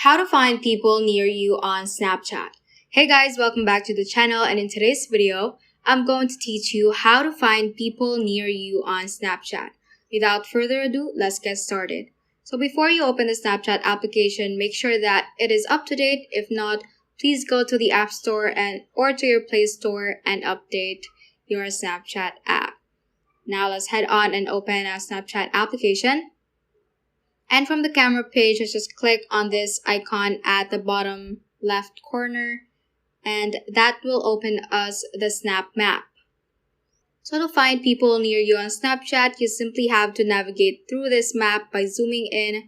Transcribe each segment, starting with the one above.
How to find people near you on Snapchat. Hey guys, welcome back to the channel, and in today's video, I'm going to teach you how to find people near you on Snapchat. Without further ado, let's get started. So before you open the Snapchat application, make sure that it is up to date. If not, please go to the App Store or to your Play Store and update your Snapchat app. Now let's head on and open a Snapchat application. And from the camera page, just click on this icon at the bottom left corner, and that will open us the Snap Map. So to find people near you on Snapchat, you simply have to navigate through this map by zooming in,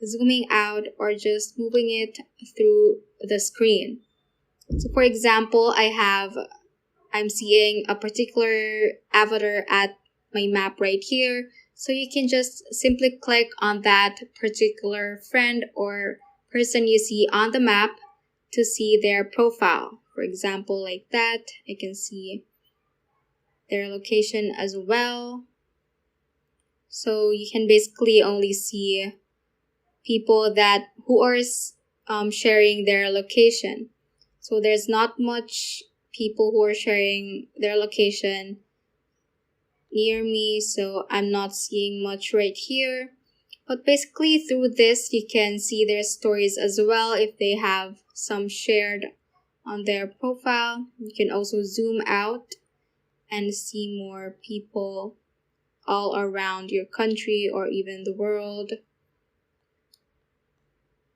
zooming out, or just moving it through the screen. So for example, I'm seeing a particular avatar at my map right here. So you can just simply click on that particular friend or person you see on the map to see their profile. For example, like that, I can see their location as well. So you can basically only see people who are sharing their location. So there's not much people who are sharing their location near me, so I'm not seeing much right here. But basically through this, you can see their stories as well if they have some shared on their profile. You can also zoom out and see more people all around your country or even the world.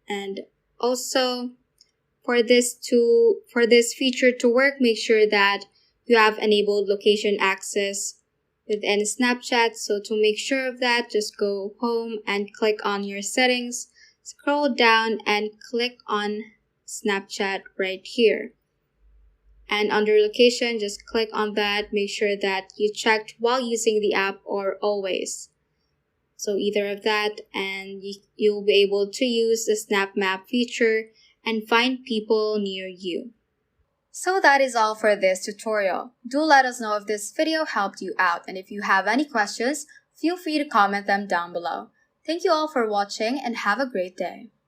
And also for this feature to work, make sure that you have enabled location access within Snapchat. So to make sure of that, just go home and click on your settings, scroll down and click on Snapchat right here. And under location, just click on that. Make sure that you checked while using the app or always. So either of that, and you'll be able to use the Snap Map feature and find people near you. So that is all for this tutorial. Do let us know if this video helped you out, and if you have any questions, feel free to comment them down below. Thank you all for watching and have a great day.